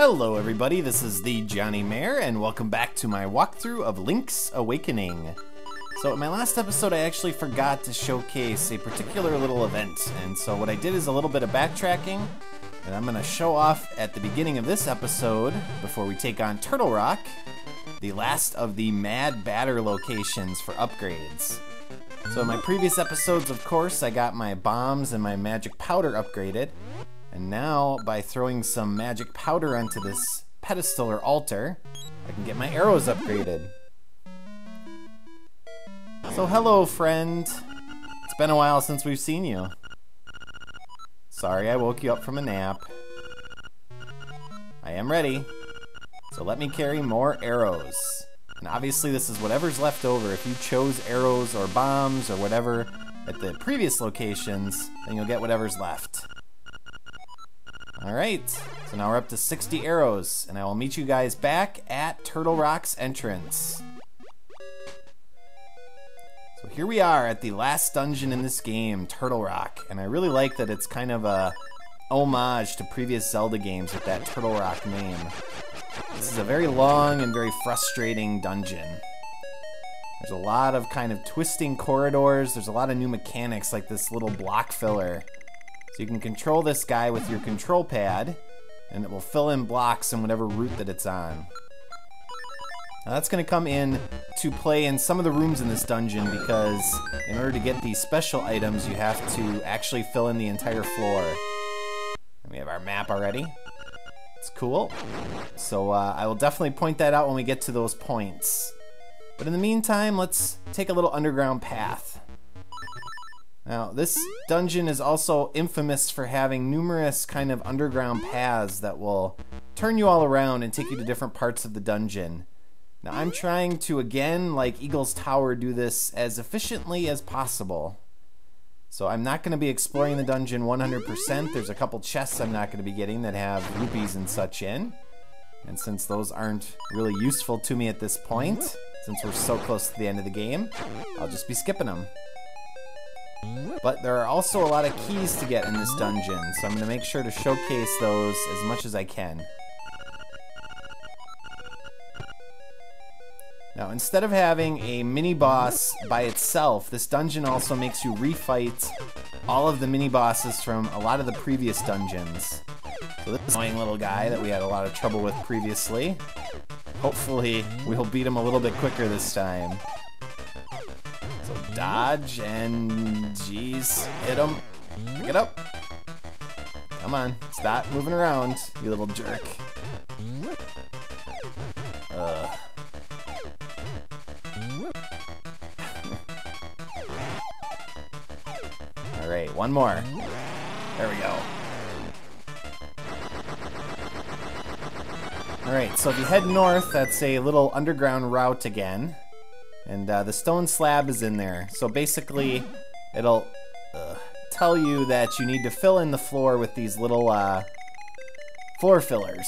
Hello everybody, this is the thejonnymar, and welcome back to my walkthrough of Link's Awakening. So in my last episode I actually forgot to showcase a particular little event, and so what I did is a little bit of backtracking, and I'm going to show off at the beginning of this episode, before we take on Turtle Rock, the last of the Mad Batter locations for upgrades. So in my previous episodes, of course, I got my bombs and my magic powder upgraded. And now, by throwing some magic powder onto this pedestal or altar, I can get my arrows upgraded. So hello, friend. It's been a while since we've seen you. Sorry I woke you up from a nap. I am ready. So let me carry more arrows. And obviously this is whatever's left over. If you chose arrows or bombs or whatever at the previous locations, then you'll get whatever's left. Alright, so now we're up to 60 arrows, and I will meet you guys back at Turtle Rock's entrance. So here we are at the last dungeon in this game, Turtle Rock, and I really like that it's kind of a homage to previous Zelda games with that Turtle Rock name. This is a very long and very frustrating dungeon. There's a lot of kind of twisting corridors, there's a lot of new mechanics like this little block filler. So you can control this guy with your control pad, and it will fill in blocks in whatever route that it's on. Now that's going to come in to play in some of the rooms in this dungeon, because in order to get these special items you have to actually fill in the entire floor. And we have our map already. It's cool. So I will definitely point that out when we get to those points. But in the meantime, let's take a little underground path. Now, this dungeon is also infamous for having numerous kind of underground paths that will turn you all around and take you to different parts of the dungeon. Now, I'm trying to, again, like Eagle's Tower, do this as efficiently as possible. So I'm not going to be exploring the dungeon 100%. There's a couple chests I'm not going to be getting that have rupees and such in. And since those aren't really useful to me at this point, since we're so close to the end of the game, I'll just be skipping them. But there are also a lot of keys to get in this dungeon, so I'm going to make sure to showcase those as much as I can. Now, instead of having a mini-boss by itself, this dungeon also makes you refight all of the mini-bosses from a lot of the previous dungeons. So this annoying little guy that we had a lot of trouble with previously, hopefully we'll beat him a little bit quicker this time. So dodge and jeez, hit him. Pick it up. Come on, stop moving around, you little jerk. Alright, one more. There we go. Alright, so if you head north, that's a little underground route again. And the stone slab is in there. So basically, it'll tell you that you need to fill in the floor with these little floor fillers.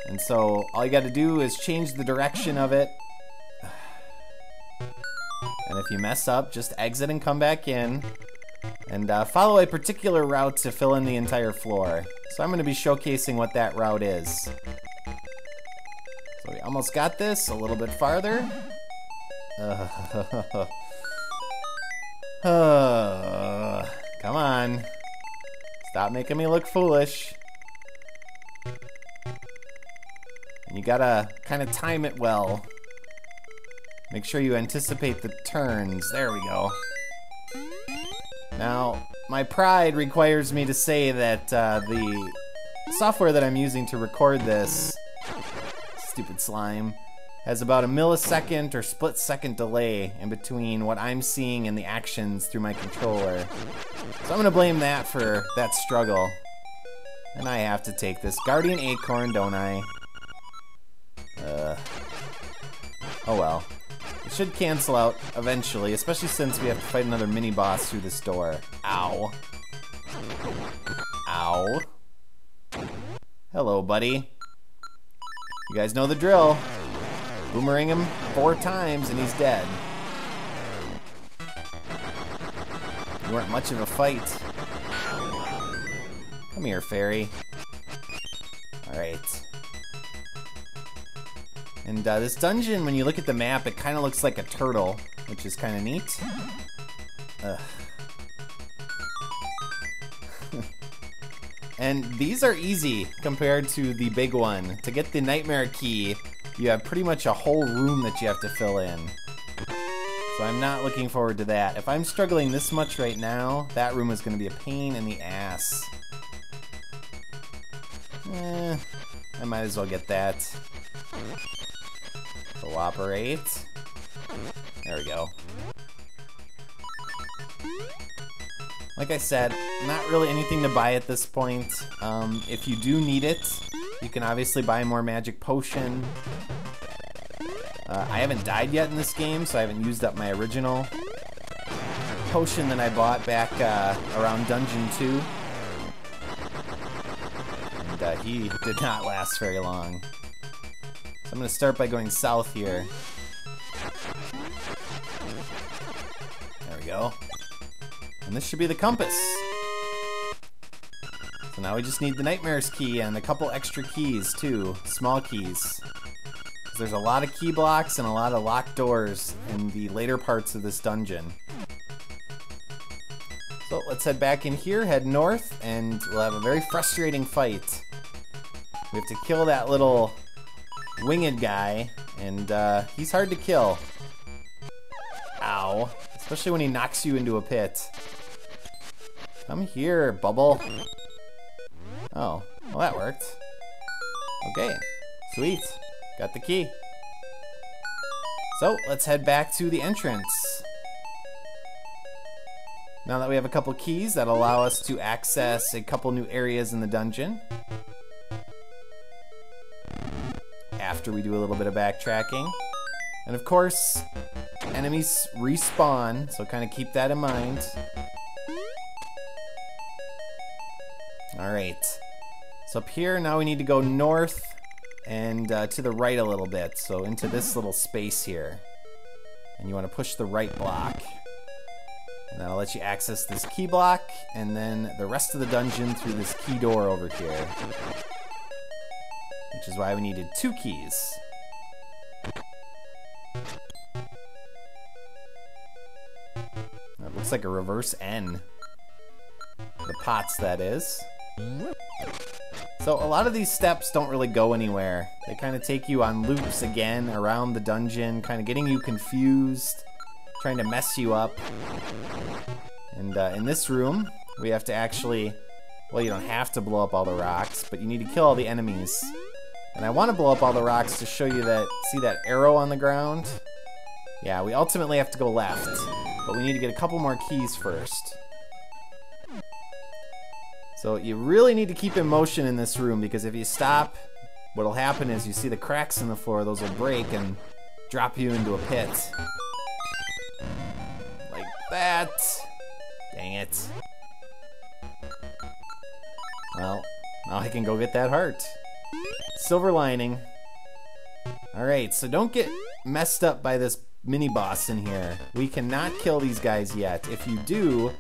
And so all you got to do is change the direction of it. And if you mess up, just exit and come back in. And follow a particular route to fill in the entire floor. So I'm going to be showcasing what that route is. So we almost got this, a little bit farther. Come on. Stop making me look foolish. And you gotta kind of time it well. Make sure you anticipate the turns. There we go. Now, my pride requires me to say that the software that I'm using to record this, stupid slime, has about a millisecond or split-second delay in between what I'm seeing and the actions through my controller. So I'm going to blame that for that struggle. And I have to take this Guardian Acorn, don't I? Oh well. It should cancel out eventually, especially since we have to fight another mini-boss through this door. Ow. Ow. Hello, buddy. You guys know the drill. Boomerang him 4 times and he's dead. You weren't much of a fight. Come here, fairy. Alright. And this dungeon, when you look at the map, it kind of looks like a turtle, which is kind of neat. Ugh. And these are easy compared to the big one. To get the nightmare key, you have pretty much a whole room that you have to fill in. So I'm not looking forward to that. If I'm struggling this much right now, that room is going to be a pain in the ass. I might as well get that. Cooperate. There we go. Like I said, not really anything to buy at this point. If you do need it, you can obviously buy more magic potion. I haven't died yet in this game, so I haven't used up my original potion that I bought back around Dungeon 2. And he did not last very long. So I'm going to start by going south here. There we go. And this should be the compass. So now we just need the Nightmare's key and a couple extra keys too, small keys. There's a lot of key blocks and a lot of locked doors in the later parts of this dungeon. So let's head back in here, head north, and we'll have a very frustrating fight. We have to kill that little winged guy, and he's hard to kill. Ow. Especially when he knocks you into a pit. Come here, Bubble. Oh, well that worked. Okay, sweet. Got the key. So, let's head back to the entrance. Now that we have a couple keys, that'll allow us to access a couple new areas in the dungeon. After we do a little bit of backtracking. And of course, enemies respawn, so kind of keep that in mind. Alright. So up here, now we need to go north and to the right a little bit, so into this little space here. And you want to push the right block. And that'll let you access this key block, and then the rest of the dungeon through this key door over here. Which is why we needed 2 keys. That looks like a reverse N. The pots, that is. So a lot of these steps don't really go anywhere. They kind of take you on loops again around the dungeon, kind of getting you confused, trying to mess you up. And in this room, we have to actually, well, you don't have to blow up all the rocks, but you need to kill all the enemies. And I want to blow up all the rocks to show you that, see that arrow on the ground? Yeah, we ultimately have to go left, but we need to get a couple more keys first. So you really need to keep in motion in this room, because if you stop, what'll happen is you see the cracks in the floor, those will break and drop you into a pit. Like that. Dang it. Well, now I can go get that heart. Silver lining. Alright, so don't get messed up by this mini-boss in here. We cannot kill these guys yet. If you do,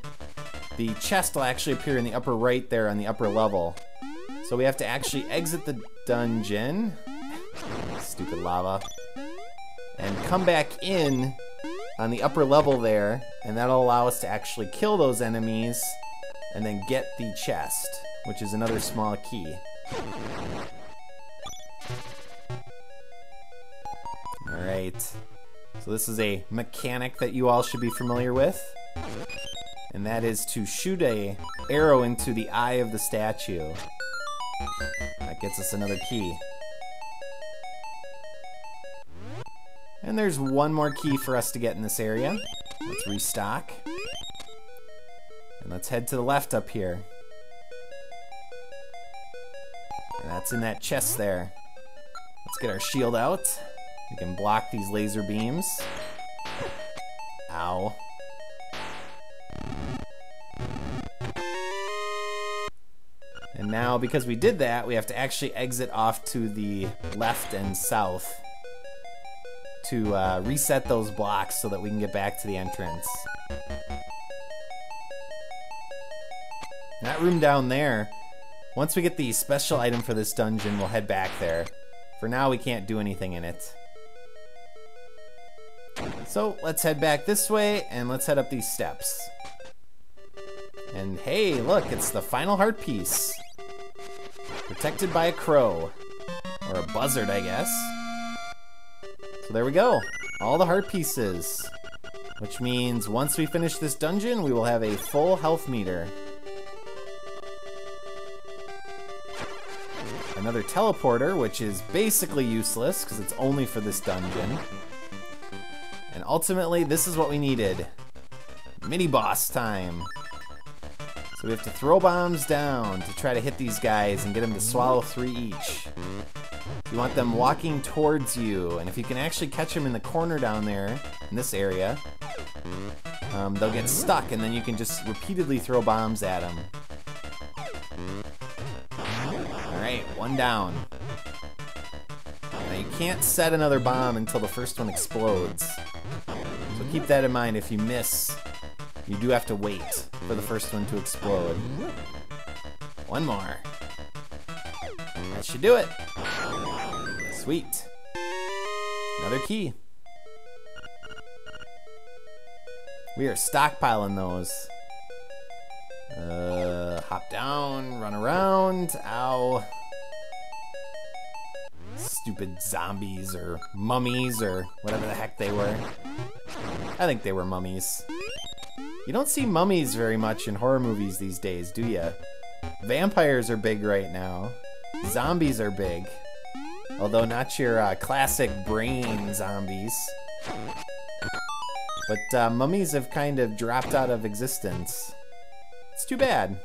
the chest will actually appear in the upper right there on the upper level. So we have to actually exit the dungeon. Stupid lava. And come back in on the upper level there, and that'll allow us to actually kill those enemies and then get the chest, which is another small key. Alright. So this is a mechanic that you all should be familiar with. And that is to shoot an arrow into the eye of the statue. That gets us another key. And there's one more key for us to get in this area. Let's restock. And let's head to the left up here. And that's in that chest there. Let's get our shield out. We can block these laser beams. Ow. And now, because we did that, we have to actually exit off to the left and south to reset those blocks so that we can get back to the entrance. That room down there Once we get the special item for this dungeon, we'll head back there. For now, we can't do anything in it. So let's head back this way, and let's head up these steps. And hey, look, it's the final heart piece. Protected by a crow. Or a buzzard, I guess. So there we go. All the heart pieces. Which means once we finish this dungeon, we will have a full health meter. Another teleporter, which is basically useless because it's only for this dungeon. And ultimately, this is what we needed. Mini boss time. So we have to throw bombs down to try to hit these guys and get them to swallow 3 each. You want them walking towards you, and if you can actually catch them in the corner down there, in this area, they'll get stuck, and then you can just repeatedly throw bombs at them. Alright, 1 down. Now you can't set another bomb until the first one explodes. So keep that in mind. If you miss, you do have to wait for the first one to explode. 1 more. That should do it. Sweet. Another key. We are stockpiling those. Hop down, run around. Ow. Stupid zombies or mummies or whatever the heck they were. I think they were mummies. You don't see mummies very much in horror movies these days, do ya? Vampires are big right now. Zombies are big. Although not your classic brain zombies. But mummies have kind of dropped out of existence. It's too bad.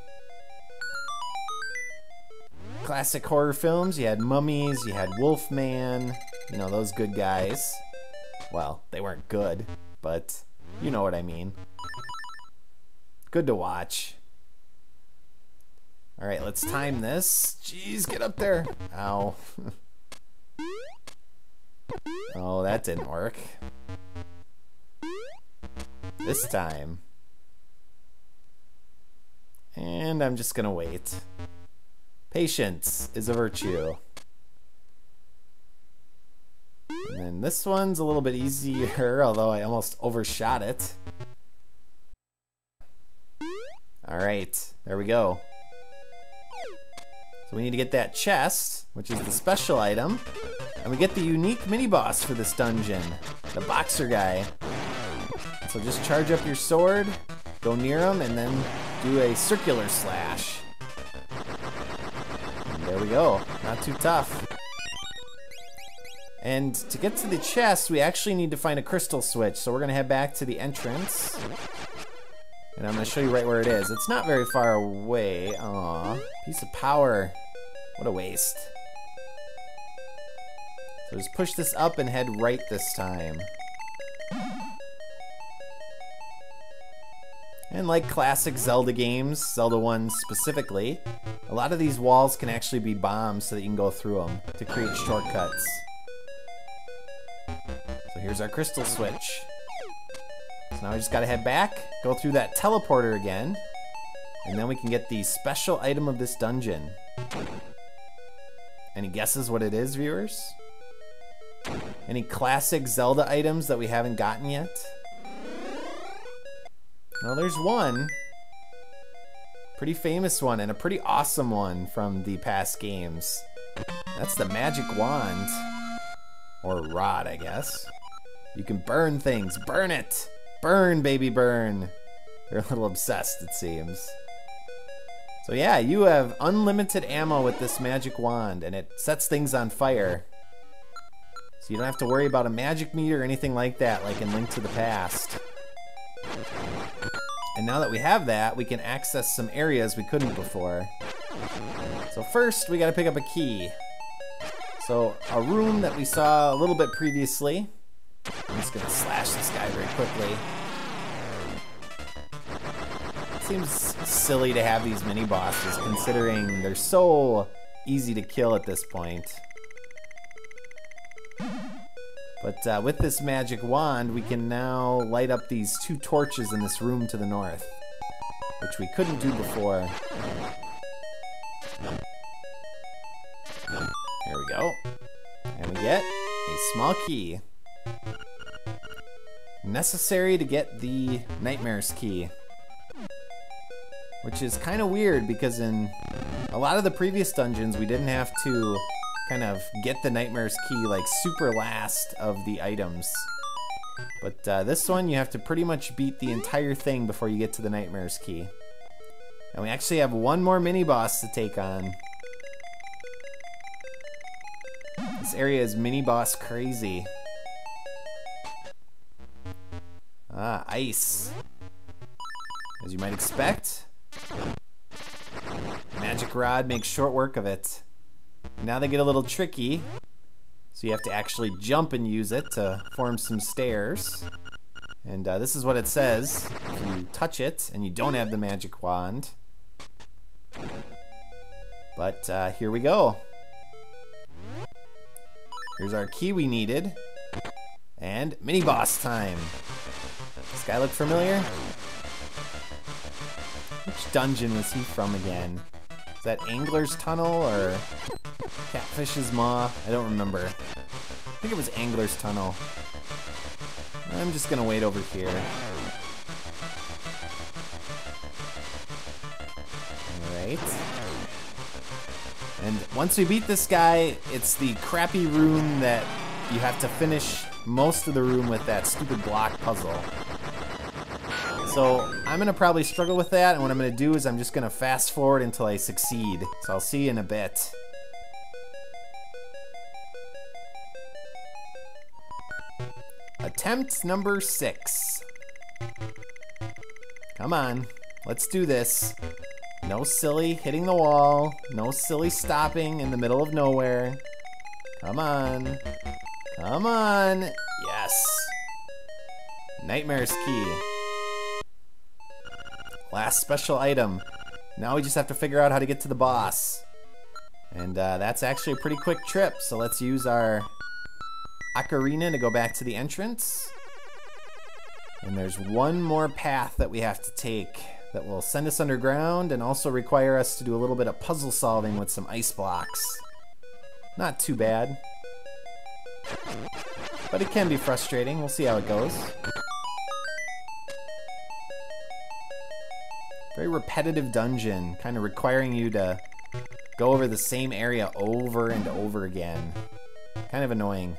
Classic horror films, you had mummies, you had Wolfman, you know, those good guys. Well, they weren't good, but you know what I mean. Good to watch. Alright, let's time this. Jeez, get up there. Ow. Oh, that didn't work. This time. And I'm just gonna wait. Patience is a virtue. And then this one's a little bit easier, although I almost overshot it. Alright, there we go. So we need to get that chest, which is the special item. And we get the unique mini-boss for this dungeon, the boxer guy. So just charge up your sword, go near him, and then do a circular slash. And there we go, not too tough. And to get to the chest, we actually need to find a crystal switch. So we're gonna head back to the entrance. And I'm gonna show you right where it is. It's not very far away. Aw, piece of power. What a waste. So just push this up and head right this time. And like classic Zelda games, Zelda 1 specifically, a lot of these walls can actually be bombs so that you can go through them to create shortcuts. So here's our crystal switch. So now we just gotta head back, go through that teleporter again, and then we can get the special item of this dungeon. Any guesses what it is, viewers? Any classic Zelda items that we haven't gotten yet? Well, there's one. Pretty famous one, and a pretty awesome one from the past games. That's the magic wand. Or rod, I guess. You can burn things. Burn it! Burn, baby, burn! They're a little obsessed, it seems. So yeah, you have unlimited ammo with this magic wand, and it sets things on fire. So you don't have to worry about a magic meter or anything like that, like in Link to the Past. And now that we have that, we can access some areas we couldn't before. So first, we gotta pick up a key. So a room that we saw a little bit previously. I'm just gonna slash this guy very quickly. It seems silly to have these mini bosses considering they're so easy to kill at this point. But with this magic wand, we can now light up these 2 torches in this room to the north, which we couldn't do before. There we go. And we get a small key. Necessary to get the Nightmare's key. Which is kind of weird because in a lot of the previous dungeons we didn't have to kind of get the Nightmare's key like super last of the items. But this one you have to pretty much beat the entire thing before you get to the Nightmare's key. And we actually have one more mini-boss to take on. This area is mini-boss crazy. Ah, ice. As you might expect. Magic rod makes short work of it. Now they get a little tricky. So you have to actually jump and use it to form some stairs. And this is what it says if you touch it and you don't have the magic wand. But here we go. Here's our key we needed. And mini boss time. Does this guy look familiar? Which dungeon was he from again? Is that Angler's Tunnel or Catfish's Maw? I don't remember. I think it was Angler's Tunnel. I'm just gonna wait over here. Alright. And once we beat this guy, it's the crappy room that you have to finish most of the room with that stupid block puzzle. So I'm gonna probably struggle with that, and what I'm gonna do is I'm just gonna fast forward until I succeed. So I'll see you in a bit. Attempt number 6. Come on, let's do this. No silly hitting the wall. No silly stopping in the middle of nowhere. Come on. Come on. Yes. Nightmare's key. Last special item. Now we just have to figure out how to get to the boss. And that's actually a pretty quick trip, so let's use our ocarina to go back to the entrance. And there's one more path that we have to take that will send us underground and also require us to do a little bit of puzzle solving with some ice blocks. Not too bad. But it can be frustrating. We'll see how it goes. Very repetitive dungeon, kind of requiring you to go over the same area over and over again. Kind of annoying.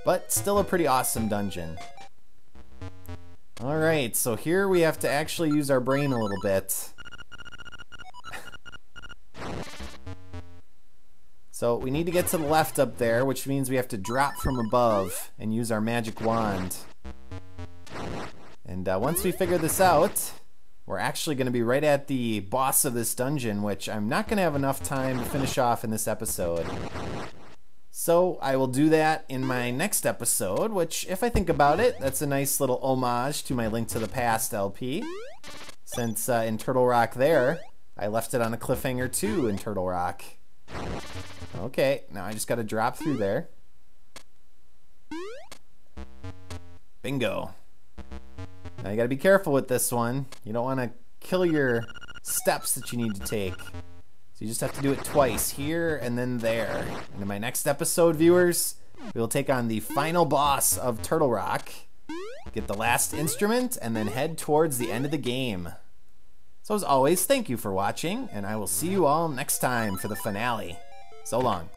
But still a pretty awesome dungeon. Alright, so here we have to actually use our brain a little bit. So we need to get to the left up there, which means we have to drop from above and use our magic wand. And once we figure this out, we're actually going to be right at the boss of this dungeon, which I'm not going to have enough time to finish off in this episode. So I will do that in my next episode, which, if I think about it, that's a nice little homage to my Link to the Past LP. Since in Turtle Rock there, I left it on a cliffhanger too in Turtle Rock. Okay, now I just got to drop through there. Bingo. Now you got to be careful with this one. You don't want to kill your steps that you need to take. So you just have to do it twice, here and then there. And in my next episode, viewers, we will take on the final boss of Turtle Rock, get the last instrument, and then head towards the end of the game. So as always, thank you for watching, and I will see you all next time for the finale. So long.